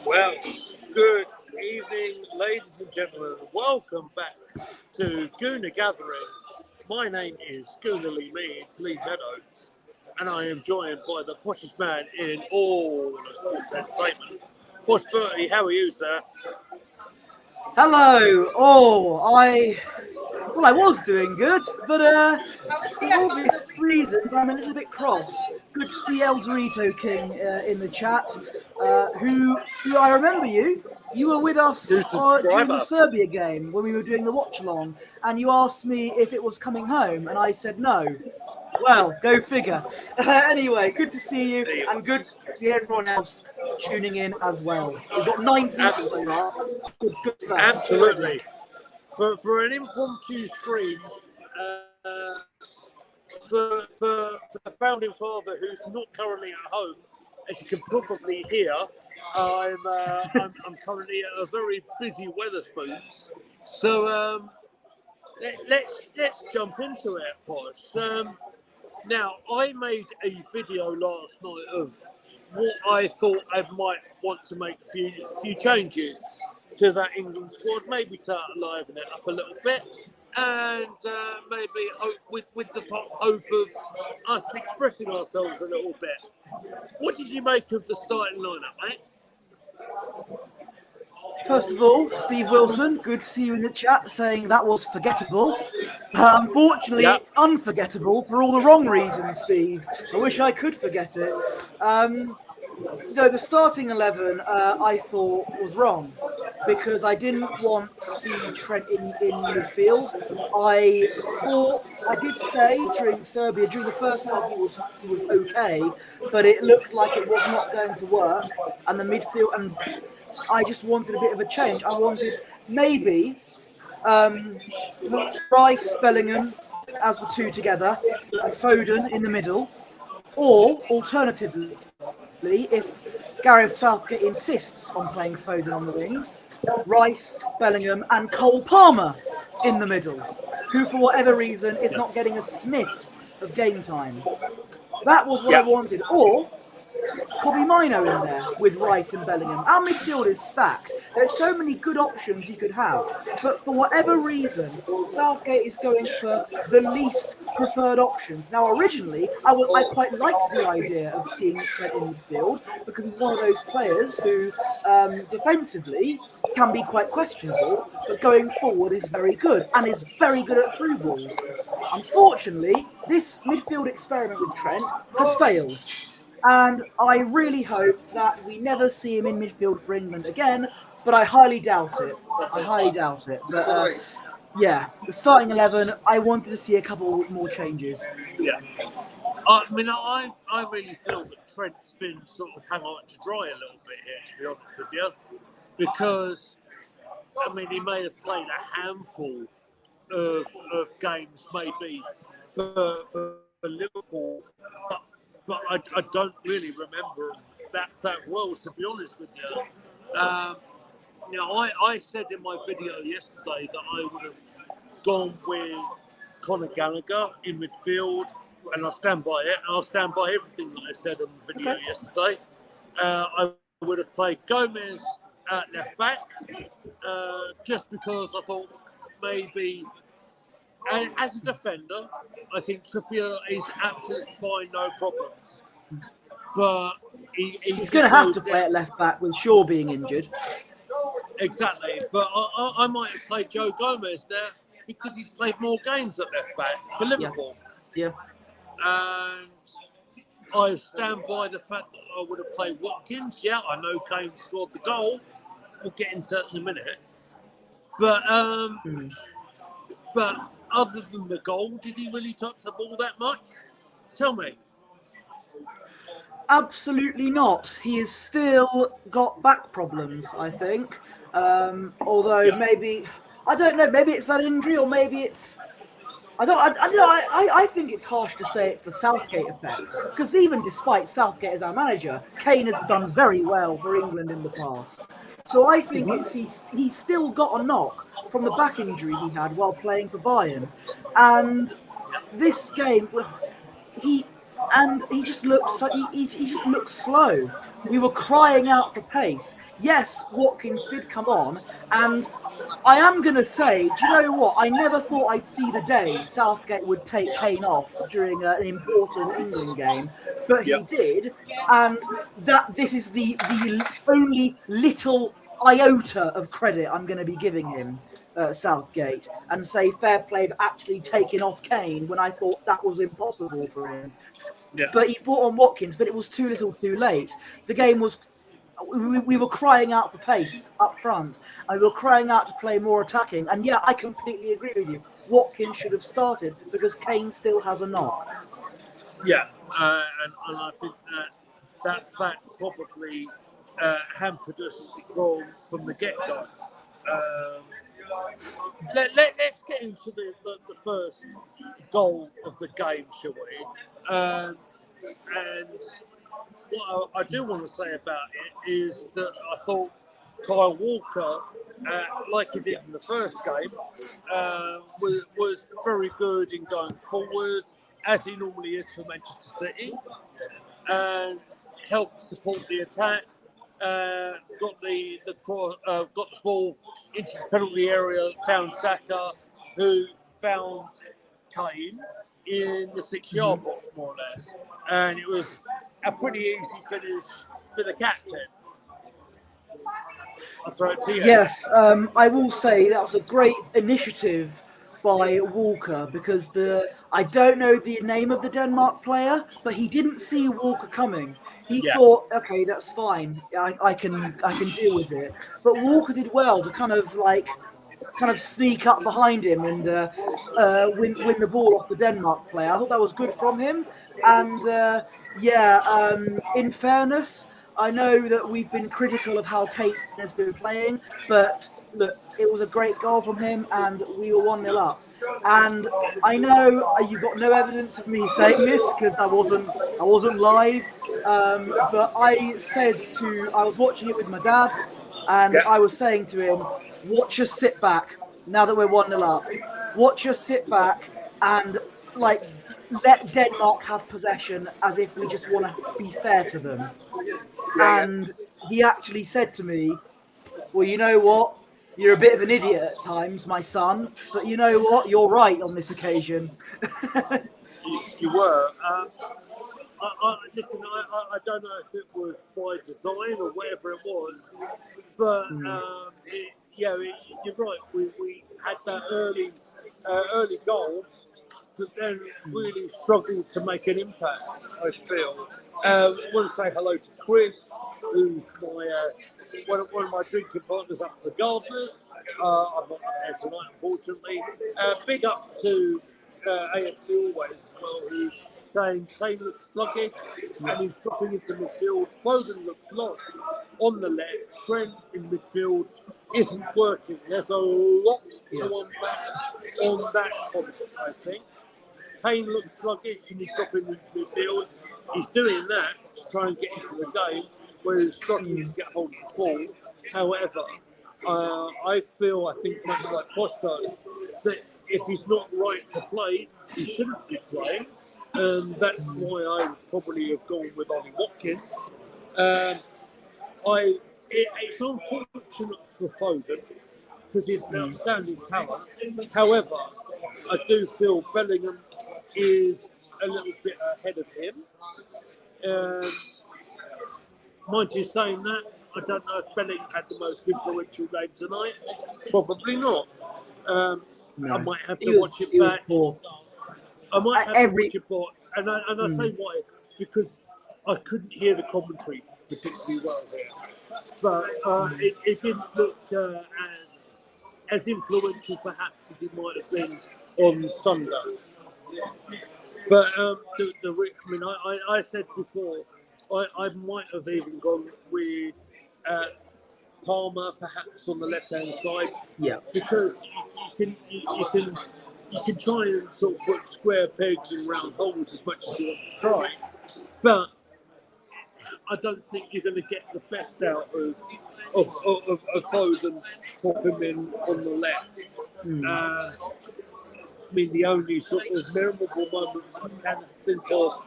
Well, good evening, ladies and gentlemen. Welcome back to Gooner Gathering. My name is Gooner Lee Meads, Lee Meadows, and I am joined by the poshest man in all of sports entertainment. Posh Bertie, how are you, sir? Hello. I was doing good, but for obvious reasons, I'm a little bit cross. Good to see El Dorito King in the chat. Who I remember you. You were with us during the Serbia game when we were doing the watch along, and you asked me if it was coming home, and I said no. Well, go figure. Anyway, good to see you, and good to see everyone else tuning in as well. We've got 9 people so far. Good stuff. Absolutely. For an impromptu stream, for the founding father who's not currently at home, as you can probably hear, I'm currently at a very busy Wetherspoons. So let's jump into it, Posh. Now, I made a video last night of what I thought I might want to make a few changes to that England squad, maybe to liven it up a little bit, and maybe with the hope of us expressing ourselves a little bit. What did you make of the starting lineup, mate? First of all, Steve Wilson, good to see you in the chat saying that was forgettable. Unfortunately, It's unforgettable for all the wrong reasons, Steve. I wish I could forget it. So the starting 11 I thought was wrong because I didn't want to see Trent in midfield. I did say during Serbia, during the first half, he was okay, but it looked like it was not going to work. And the midfield, and I just wanted a bit of a change. I wanted maybe Rice, Bellingham as the two together, and Foden in the middle, or alternatively, if Gareth Southgate insists on playing Foden on the wings, Rice, Bellingham and Cole Palmer in the middle, who for whatever reason is not getting a sniff of game time. That was what I wanted. Or Kobbie Mainoo in there with Rice and Bellingham. Our midfield is stacked. There's so many good options you could have. But for whatever reason, Southgate is going for the least preferred options. Now, originally, I quite liked the idea of seeing Trent in midfield because he's one of those players who, defensively, can be quite questionable, but going forward is very good and is very good at through balls. Unfortunately, this midfield experiment with Trent has failed. And I really hope that we never see him in midfield for England again, but I highly doubt it. But the starting 11, I wanted to see a couple more changes. Yeah. I mean, I really feel that Trent's been sort of hung out to dry a little bit here, to be honest with you. Because, I mean, he may have played a handful of games maybe for Liverpool, but I don't really remember that well, to be honest with you. I said in my video yesterday that I would have gone with Conor Gallagher in midfield, and I stand by it, and I'll stand by everything that I said in the video yesterday. I would have played Gomez at left back, just because I thought maybe, and as a defender, I think Trippier is absolutely fine, no problems. But he's going to have to play at left back with Shaw being injured. exactly. But I might have played Joe Gomez there because he's played more games at left back for Liverpool. Yeah. And I stand by the fact that I would have played Watkins. Yeah, I know Kane scored the goal. We'll get into that in a minute. But but other than the goal, did he really touch the ball that much? Tell me. Absolutely not. He has still got back problems, I think. Although maybe I don't know. Maybe it's that injury, or maybe it's I don't. I don't know. I think it's harsh to say it's the Southgate effect, because even despite Southgate as our manager, Kane has done very well for England in the past. So I think it's he's still got a knock from the back injury he had while playing for Bayern, and this game he just looked he just looked slow. We were crying out for pace. Yes, Watkins did come on, and I am going to say, do you know what? I never thought I'd see the day Southgate would take Kane off during an important England game, but he did. And this is the only little iota of credit I'm going to be giving him, Southgate, and say fair play for actually taking off Kane when I thought that was impossible for him. Yeah. But he brought on Watkins, but it was too little too late. The game was we were crying out for pace up front, and we were crying out to play more attacking. And yeah, I completely agree with you. Watkins should have started because Kane still has a knock. Yeah, and I think that fact probably hampered us from the get-go. Let's get into the first goal of the game, shall we? And what I do want to say about it is that I thought Kyle Walker, like he did in the first game, was very good in going forward, as he normally is for Manchester City, and helped support the attack. Got the ball into the penalty area, found Saka, who found Kane in the 6-yard box, more or less, and it was a pretty easy finish for the captain. I'll throw it to you. Yes, I will say that was a great initiative by Walker, because I don't know the name of the Denmark player, but he didn't see Walker coming. He thought, okay, that's fine. I can deal with it. But Walker did well to kind of sneak up behind him and win the ball off the Denmark player. I thought that was good from him. And in fairness, I know that we've been critical of how Kane has been playing, but look, it was a great goal from him, and we were 1-0 up. And I know you've got no evidence of me saying this because I wasn't live, but I was watching it with my dad, and I was saying to him, watch us sit back now that we're 1-0 up. Watch us sit back and let Denmark have possession as if we just want to be fair to them. And he actually said to me, well, you know what? You're a bit of an idiot at times, my son, but you know what? You're right on this occasion. You were. Listen, I don't know if it was by design or whatever it was, but you're right. We had that early goal, but then really struggled to make an impact, I feel. I want to say hello to Chris, who's one of my drinking partners up at the Gardeners. I'm not there tonight, unfortunately. Big up to AFC always as well, who's saying Kane looks sluggish and he's dropping into midfield. Foden looks lost on the left. Trent in midfield isn't working. There's a lot to unpack on that comment, I think. Kane looks sluggish and he's dropping into midfield. He's doing that to try and get into the game where he's struggling to get hold of the ball. However, I think much like Posh does, that if he's not right to play, he shouldn't be playing. And that's why I would probably have gone with Ollie Watkins. It's unfortunate for Foden because he's an outstanding talent. However, I do feel Bellingham is a little bit ahead of him. Mind you saying that, I don't know if Belling had the most influential game tonight. Probably not. No. I might have He to was- watch it he was back. poor. I might have to watch it back. And I say why, because I couldn't hear the commentary particularly well there. But it didn't look as influential perhaps as it might have been on Sunday. But I said before, I might have even gone with Palmer perhaps on the left-hand side. Yeah. Because you can try and sort of put square pegs in round holes as much as you want to try, but I don't think you're going to get the best out of Foden popping in on the left. I mean, the only sort of memorable moments I can think of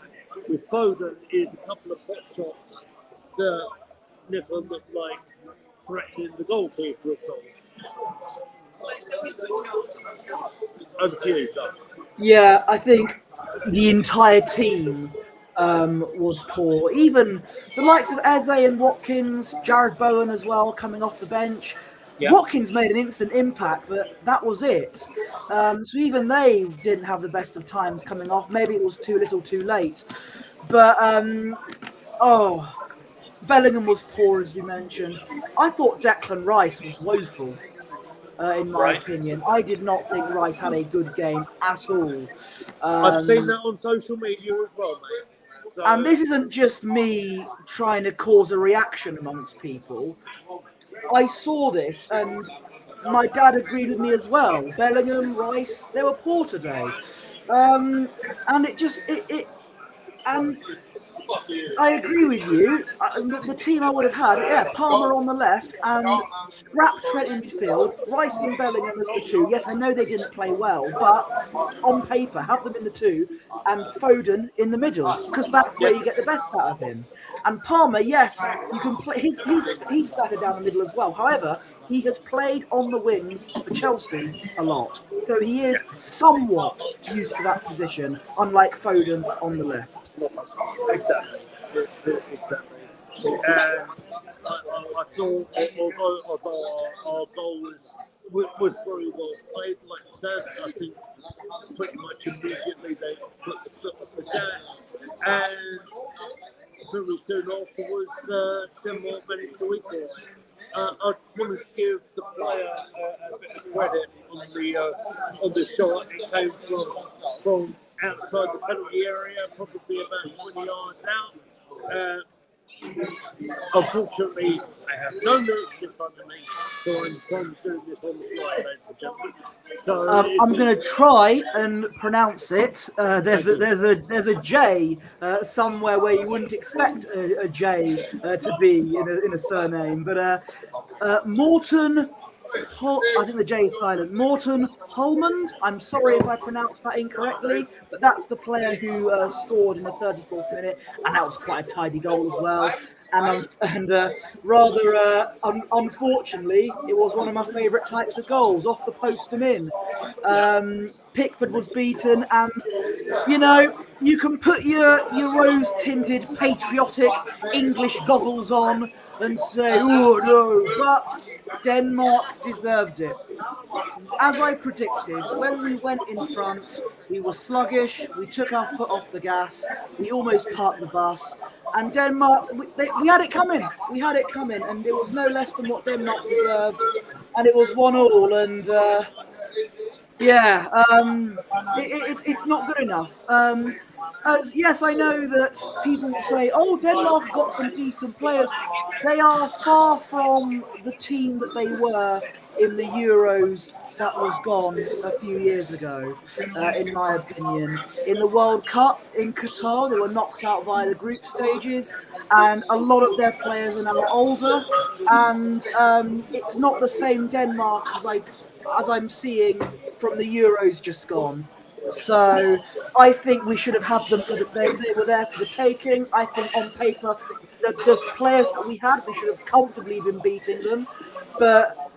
with Foden is a couple of pot shots that never looked like threatening the goalkeeper at all. Over to you, sir. Yeah, I think the entire team was poor. Even the likes of Eze and Watkins, Jared Bowen as well, coming off the bench. Yeah. Watkins made an instant impact, but that was it. So even they didn't have the best of times coming off. Maybe it was too little too late. But, Bellingham was poor, as you mentioned. I thought Declan Rice was woeful. In my opinion, I did not think Rice had a good game at all. I've seen that on social media as well, mate. So, And this isn't just me trying to cause a reaction amongst people. I saw this, and my dad agreed with me as well. Bellingham, Rice, they were poor today, and and I agree with you. The team I would have had, yeah, Palmer on the left and scrap Trent in midfield, Rice and Bellingham as the two. Yes, I know they didn't play well, but on paper, have them in the two and Foden in the middle because that's where you get the best out of him. And Palmer, yes, you can play. He's better down the middle as well. However, he has played on the wings for Chelsea a lot, so he is somewhat used to that position, unlike Foden on the left. Exactly. And I thought, although our goal was very well played, like I said, I think pretty much immediately they put the foot off the gas, and very soon afterwards, Denmark managed to equal. I want to give the player a bit of credit on the shot. It came from outside the penalty area, probably about 20 yards out. Unfortunately, I have no notes in front of me, so I'm trying to do this on the fly, ladies and gentlemen. So I'm going to try and pronounce it. There's a J somewhere where you wouldn't expect a J to be in a surname, but Morten. I think the J is silent. Morten Holmund. I'm sorry if I pronounced that incorrectly, but that's the player who scored in the 34th minute, and that was quite a tidy goal as well. And rather unfortunately, it was one of my favourite types of goals, off the post and in. Pickford was beaten, and you can put your rose-tinted, patriotic English goggles on and say, "Oh no," but Denmark deserved it. As I predicted, when we went in front, we were sluggish, we took our foot off the gas, we almost parked the bus, and Denmark, we had it coming. We had it coming, and it was no less than what Denmark deserved, and it was 1-1, and it's not good enough. As yes, I know that people will say, "Oh, Denmark have got some decent players." They are far from the team that they were in the Euros that was gone a few years ago, in my opinion. In the World Cup in Qatar, they were knocked out via the group stages, and a lot of their players are now older, and it's not the same Denmark as I'm seeing from the Euros just gone. So I think we should have had them they were there for the taking. I think on paper, the players that we had, we should have comfortably been beating them. But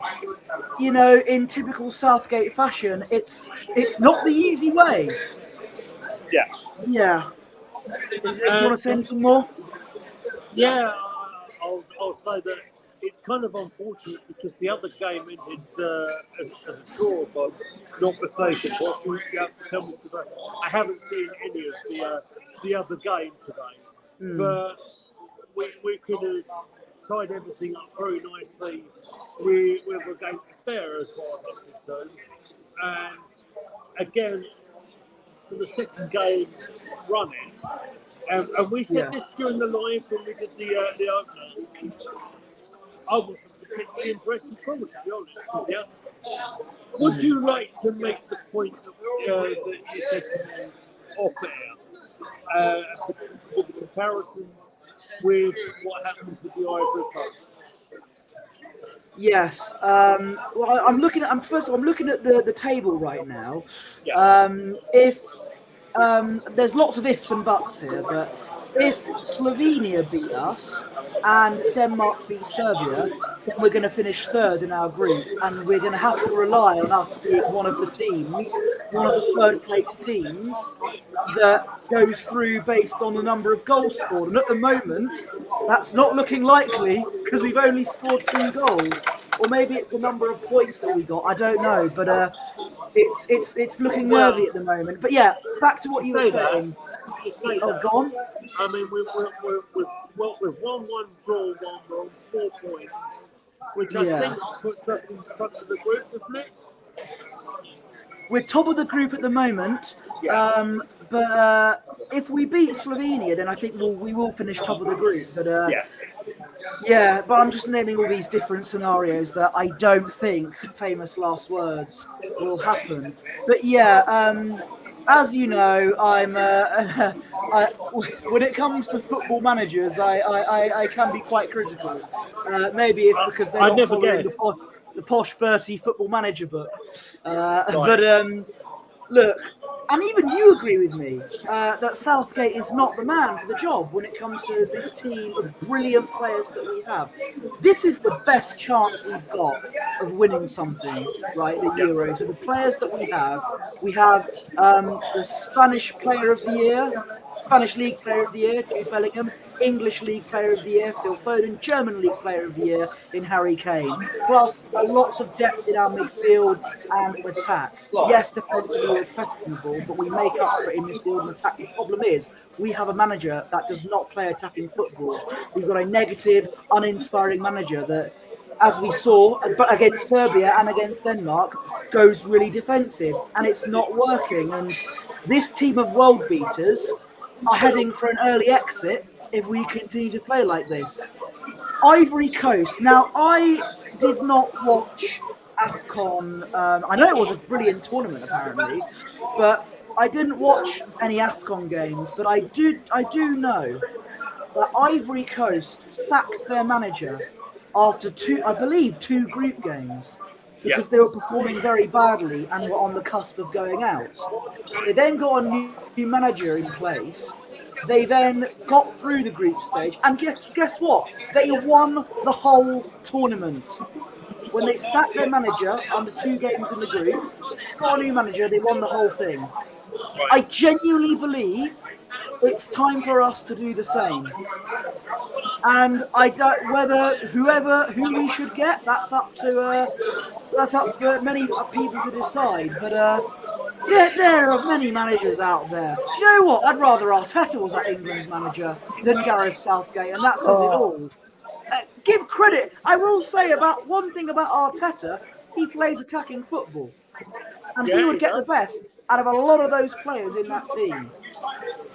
in typical Southgate fashion, it's not the easy way. yeah. Yeah. Do you want to say anything more? Yeah, I'll say that it's kind of unfortunate because the other game ended as a draw, if I'm not mistaken. Posh, you have to tell me because I haven't seen any of the other game today. But we could have tied everything up very nicely with a game to spare as far as I'm concerned. And again, for the second game running, and we said this during the live when we did the opener, I wasn't particularly impressed at all, to be honest with you. Would you like to make the point that you said to me off air, with the comparisons with what happened with the Ivory Coast? Yes. Well, I'm looking at. First of all, I'm looking at the table right now. Yeah. If there's lots of ifs and buts here, but if Slovenia beat us and Denmark beat Serbia, then we're going to finish third in our group, and we're going to have to rely on us being one of the teams, one of the third-place teams that goes through based on the number of goals scored. And at the moment, that's not looking likely because we've only scored 2 goals. Or maybe it's the number of points that we got. I don't know, but it's looking nervy at the moment. But yeah, back to what you were saying. Oh, go on. I mean, we've won 1, draw 1, we're on 4 points, which I think puts us in front of the group, doesn't it? We're top of the group at the moment, but if we beat Slovenia, then I think we will finish top of the group. But but I'm just naming all these different scenarios that I don't think, famous last words, will happen. But as you know, I'm when it comes to football managers, I can be quite critical. Maybe it's because they're not following the Posh Bertie football manager book. But look, and even you agree with me that Southgate is not the man for the job when it comes to this team of brilliant players that we have. This is the best chance we've got of winning something, right? The Euros. So the players that we have the Spanish Player of the Year, Spanish League Player of the Year, Jude Bellingham, English League Player of the Year, Phil Foden, German League Player of the Year in Harry Kane. Plus, lots of depth in our midfield and attack. Yes, defensively we're questionable, but we make up for it in midfield and attack. The problem is, we have a manager that does not play attacking football. We've got a negative, uninspiring manager that, as we saw against Serbia and against Denmark, goes really defensive, and it's not working. And this team of world beaters are heading for an early exit if we continue to play like this. Ivory Coast. Now, I did not watch AFCON. I know it was a brilliant tournament, apparently, but I didn't watch any AFCON games. But I do know that Ivory Coast sacked their manager after two group games because they were performing very badly and were on the cusp of going out. They then got a new manager in place. They then got through the group stage, and guess what? They won the whole tournament. When they sacked their manager under 2 games in the group, got a new manager, they won the whole thing. I genuinely believe it's time for us to do the same. And I don't who we should get. That's up for many people to decide. But there are many managers out there. Do you know what? I'd rather Arteta was our England's manager than Gareth Southgate, and that says it all. Give credit. I will say about one thing about Arteta: he plays attacking football, and he would get the best out of a lot of those players in that team.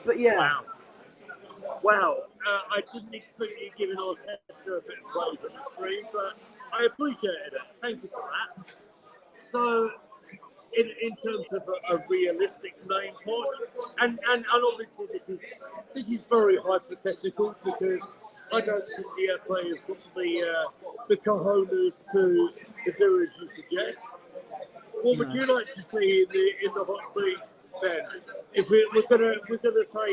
But Wow. I didn't expect you giving Arteta a bit of praise on the screen, but I appreciated it. Thank you for that. So, in terms of a realistic name, Posh, and obviously this is very hypothetical because I don't think the FA have got the cojones to do as you suggest. What would you like to see in the hot seat then? If we're gonna say.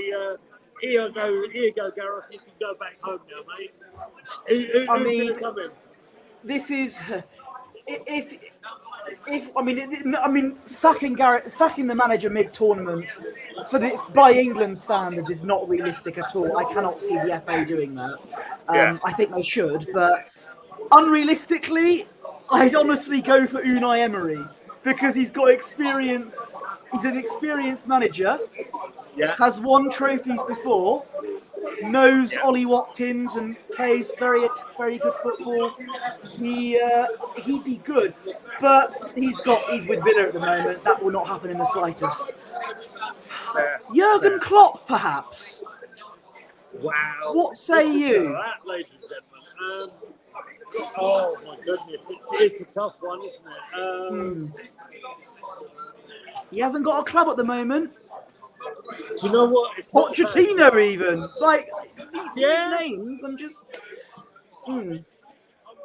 Here you go, Gareth. You can go back home now, mate. Who's going to come in? This is sacking the manager mid-tournament by England standards is not realistic at all. I cannot see the FA doing that. I think they should, but unrealistically, I'd honestly go for Unai Emery because he's got experience. He's an experienced manager, Yeah. has won trophies before, knows Yeah. Ollie Watkins and plays very good football. He'd be good, but he's with Villa at the moment. That will not happen in the slightest. Fair. Jurgen Fair. Klopp, perhaps. Wow. What say Listen to you? that, ladies and gentlemen. Oh my goodness, it's a tough one, isn't it? He hasn't got a club at the moment. Do you know what? It's not a bad Pochettino, shout. even like Yeah. these names. I'm just. I mean,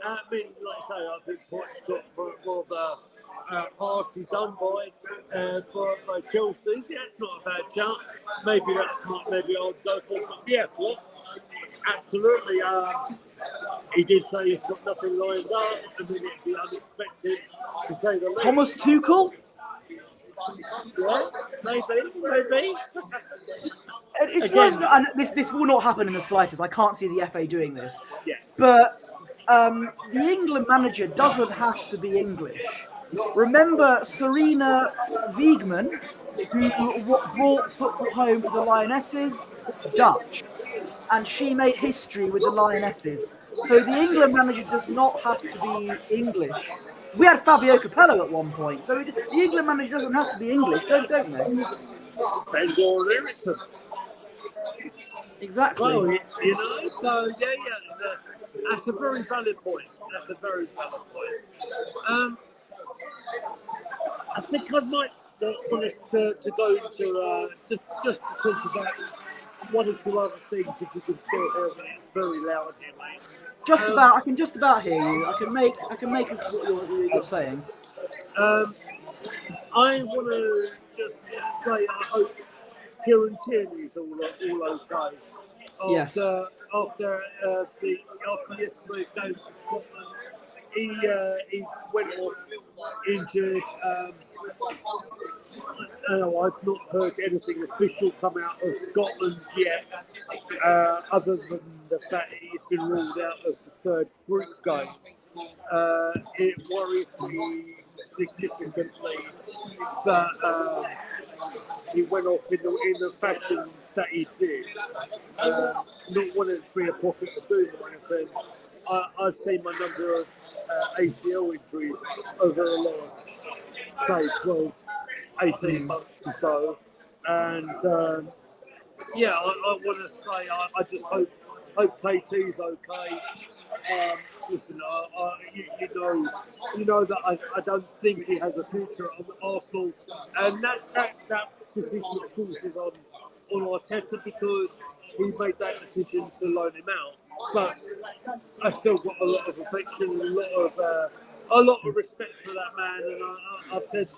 like I say, I think Poch got more of a harshly done by Chelsea. Yeah, it's not a bad shout. Maybe I'll go for it. But yeah, what? Absolutely. He did say he's got nothing lined up. I mean, it'd be unexpected to say the least. Thomas Tuchel. Yeah, maybe. It's Again, and this will not happen in the slightest. I can't see the FA doing this. yes. But the England manager doesn't have to be English. Remember Serena Wiegman, who brought football home for the Lionesses, Dutch, and she made history with the Lionesses. So the England manager does not have to be English. We had Fabio Capello at one point, so the England manager doesn't have to be English, don't they? Bangor Ericsson. Exactly. Well, you know, so yeah, that's a very valid point. I think I might want us to go into just to talk about one or two other things if you can still hear me. It's very loud here, mate. I can just about hear you. I can make what you're saying. I want to just say I hope Kieran Tierney's all okay. Yes. After yesterday's game for Scotland, he went off injured. I've not heard anything official come out of Scotland yet, other than the fact he's been ruled out of the third group game. It worries me significantly that he went off in the fashion that he did. Not wanting to be a prophet of doom or anything. I've seen my number of ACL injuries over the last, say, 12, 18 months or so. And yeah, I want to say I just hope KT's okay. Listen, you know that I don't think he has a future at Arsenal, and that decision, of course, is on Arteta because he made that decision to loan him out. But I still got a lot of affection and a lot of respect for that man. And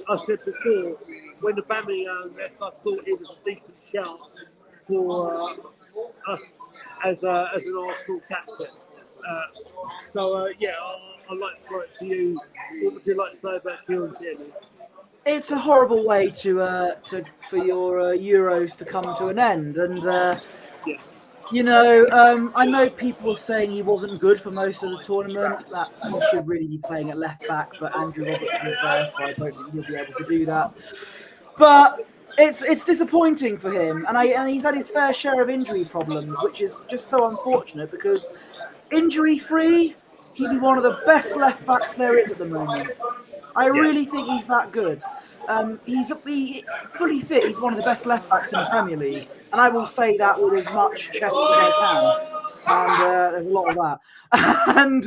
I've said before, when the Aubameyang left, I thought he was a decent shout for us as an Arsenal captain. Yeah, I'd like to throw it to you. What would you like to say about Kieran Tierney? It's a horrible way for your Euros to come to an end, and Yeah. you know, I know people were saying he wasn't good for most of the tournament. He should really be playing at left back, but Andrew Robertson's there, so I don't think he'll be able to do that. But it's disappointing for him, and he's had his fair share of injury problems, which is just so unfortunate because injury-free, he'd be one of the best left backs there is at the moment. I really think he's that good. He's fully fit. He's one of the best left backs in the Premier League, and I will say that with as much chest as I can. And there's a lot of that. And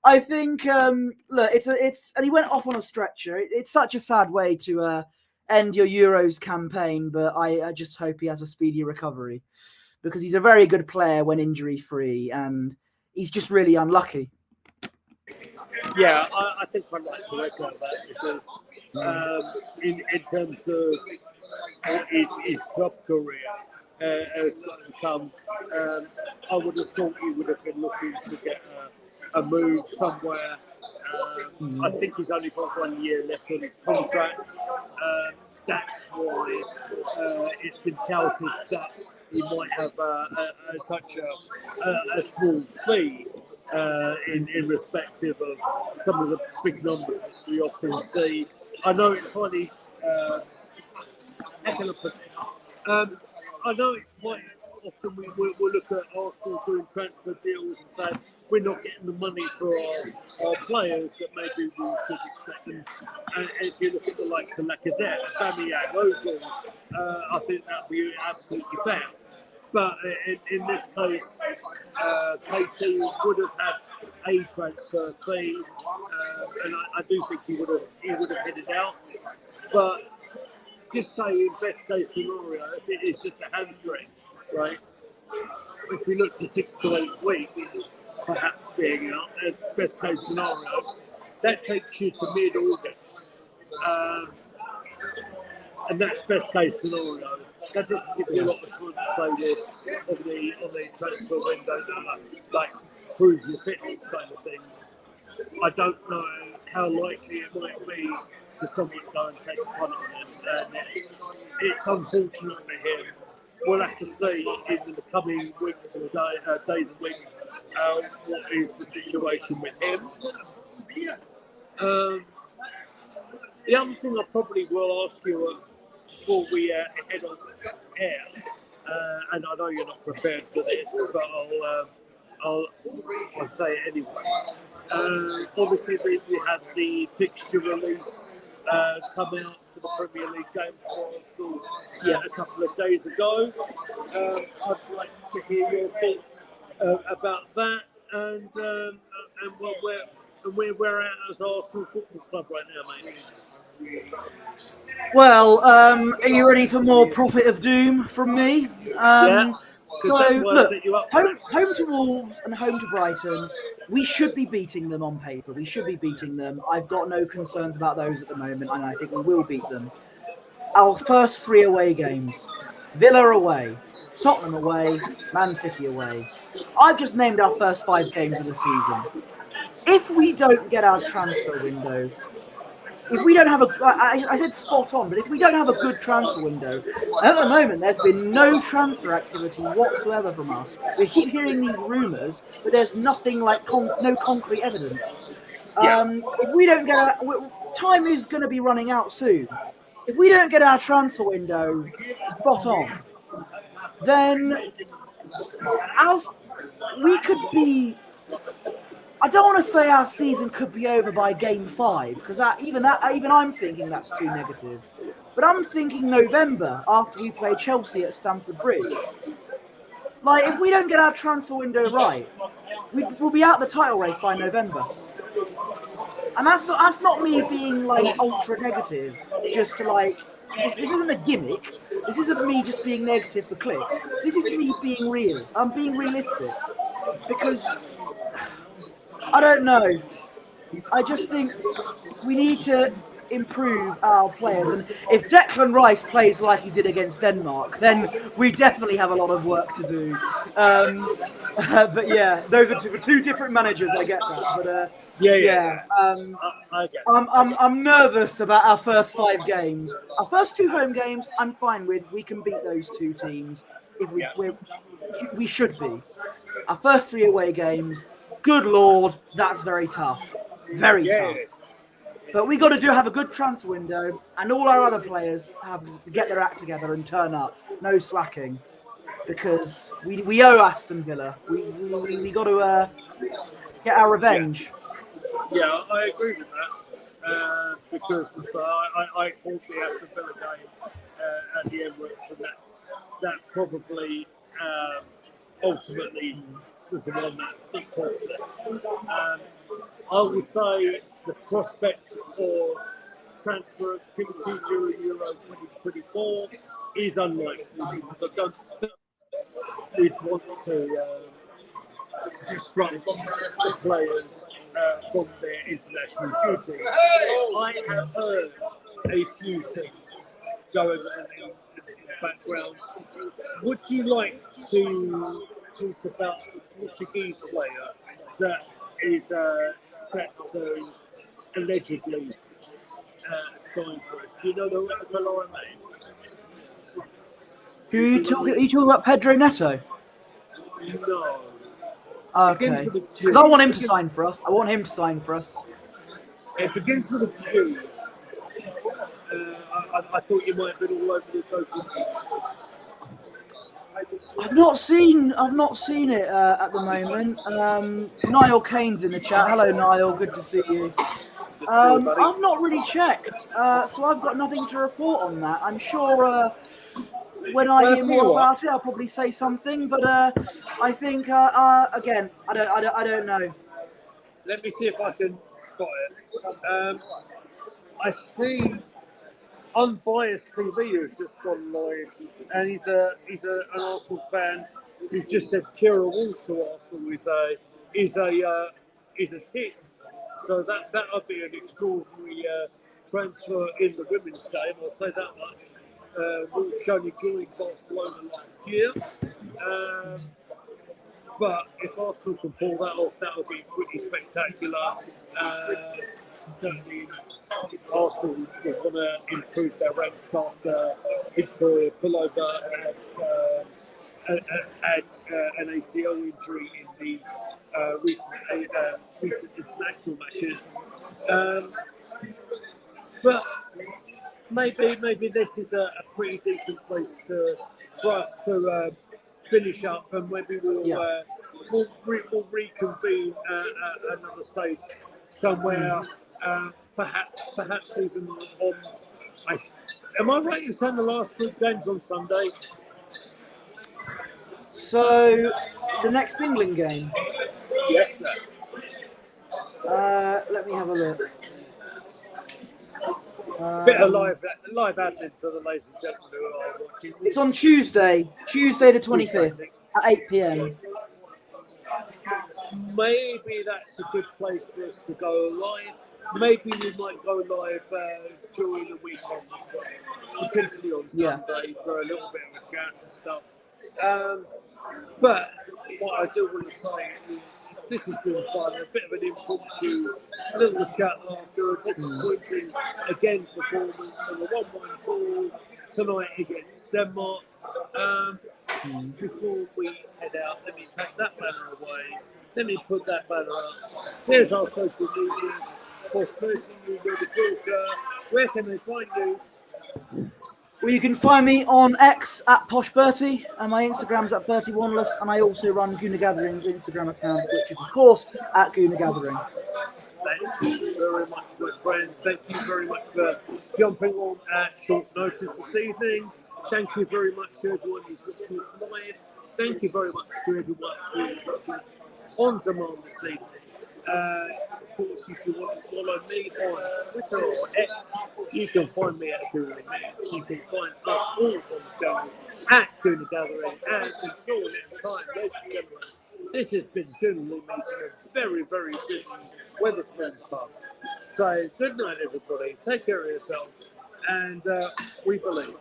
I think look, and he went off on a stretcher. It's such a sad way to end your Euros campaign, but I just hope he has a speedy recovery because he's a very good player when injury free, and he's just really unlucky. Yeah, I think I'd like to echo that because in terms of his club career has got to come, I would have thought he would have been looking to get a move somewhere. I think he's only got 1 year left on his contract. That's why it's been touted that he might have such a small fee. in respective of some of the big numbers that we often see. I know it's highly economic. I know it's quite often we'll look at Arsenal doing transfer deals and say we're not getting the money for our players that maybe we should expect. And if you look at the likes of Lacazette, Aubameyang, Ozil, I think that would be absolutely fair. But in this case, KT would have had a transfer fee, and I do think he would have hit it out. But just say in best case scenario, if it is just a hamstring, right? If we look to 6 to 8 weeks, perhaps being out, best case scenario, that takes you to mid-August, and that's best case scenario. That doesn't give you a lot of time to play with on the transfer window, like prove your fitness kind of thing. I don't know how likely it might be for someone to go and take a punt on him, and it's unfortunate for him. We'll have to see in the coming weeks and days and weeks what is the situation with him. The other thing I probably will ask you before we head on air, and I know you're not prepared for this, but I'll say it anyway. Obviously, we had the fixture release come out for the Premier League game for Arsenal a couple of days ago. I'd like to hear your thoughts about that and where we're at as Arsenal Football Club right now, mate. Well, are you ready for more Prophet of Doom from me? Yeah. So, look, home to Wolves and home to Brighton, we should be beating them on paper. We should be beating them. I've got no concerns about those at the moment, and I think we will beat them. Our first 3 away games, Villa away, Tottenham away, Man City away. I've just named our first 5 games of the season. If we don't get our transfer window, if we don't have I said spot on, but if we don't have a good transfer window, at the moment there's been no transfer activity whatsoever from us. We keep hearing these rumours, but there's nothing like no concrete evidence. If we don't get time is going to be running out soon. If we don't get our transfer window spot on, then we could be. I don't want to say our season could be over by game 5 because even I'm thinking that's too negative. But I'm thinking November after we play Chelsea at Stamford Bridge. Like if we don't get our transfer window right, we'll be out the title race by November. And that's not me being like ultra negative, just to like this isn't a gimmick. This isn't me just being negative for clicks. This is me being real. I'm being realistic because. I don't know. I just think we need to improve our players. And if Declan Rice plays like he did against Denmark, then we definitely have a lot of work to do. But yeah, those are two different managers. I get that. But I'm nervous about our first 5 games. Our first 2 home games, I'm fine with. We can beat those 2 teams if we should be. Our first 3 away games. Good Lord, that's very tough. Very tough. But we got to have a good transfer window, and all our other players have to get their act together and turn up. No slacking, because we owe Aston Villa. We got to get our revenge. Yeah, I agree with that because I called the Aston Villa game at the Emirates, and that probably ultimately was the one that stick to this. I would say the prospect for transfer activity during Euro 2024 is unlikely. But we'd want to disrupt the players from their international duty. I have heard a few things going on in the background. Would you like to talk about the Portuguese player that is set to allegedly sign for us? Do you know the fellow I mean? Are you talking about Pedro Neto? No. Okay. with a G. Because I want him to sign for us. I want him to sign for us. It begins with a G. I thought you might have been all over the social media. I've not seen it at the moment. Niall Kane's in the chat. Hello, Niall. Good to see you. Good to see you, buddy. I've not really checked, so I've got nothing to report on that. I'm sure when I hear more about it, I'll probably say something. But I think again, I don't know. Let me see if I can spot it. I see Unbiased TV who's just gone live, and he's an Arsenal fan who's just said Kira Walsh to Arsenal is a tick. So that would be an extraordinary transfer in the women's game. I'll say that much. Walsh only joined Barcelona last year. But if Arsenal can pull that off, that would be pretty spectacular. Certainly, Arsenal will want to improve their ranks after Victor Pullover had an ACL injury in the recent international matches. But maybe this is a pretty decent place for us to finish up, and maybe we'll reconvene at another stage somewhere. Perhaps even on. Am I right in saying the last group game's on Sunday? So the next England game. Yes, sir. Let me have a look. Bit of live admin to the ladies and gentlemen who are watching. It's on Tuesday the 25th at 8 p.m. Maybe that's a good place for us to go live. Maybe we might go live during the weekend as well, potentially on Sunday for a little bit of a chat and stuff. But what I do want to say is this has been fun, a bit of an impromptu little chat after a disappointing again performance and a 1-1 draw tonight against Denmark. Before we head out, let me take that banner away. Let me put that banner up. Here's our social media. Posh, you know the culture. Where can they find you? Well, you can find me on X at Posh Bertie, and my Instagram's at BertieWanless, and I also run Guna Gathering's Instagram account, which is, of course, at Guna Gathering. Thank you very much, my friends. Thank you very much for jumping on at short notice this evening. Thank you very much to everyone who's watching live. Thank you very much to everyone who's watching on demand this evening. Of course, if you want to follow me on Twitter or X, you can find me at Guna Gathering. You can find us all on the channels at Guna Gathering. And until next time, ladies and gentlemen, this has been generally meeting a very, very busy Wetherspoons pub. So good night, everybody. Take care of yourselves, and we believe.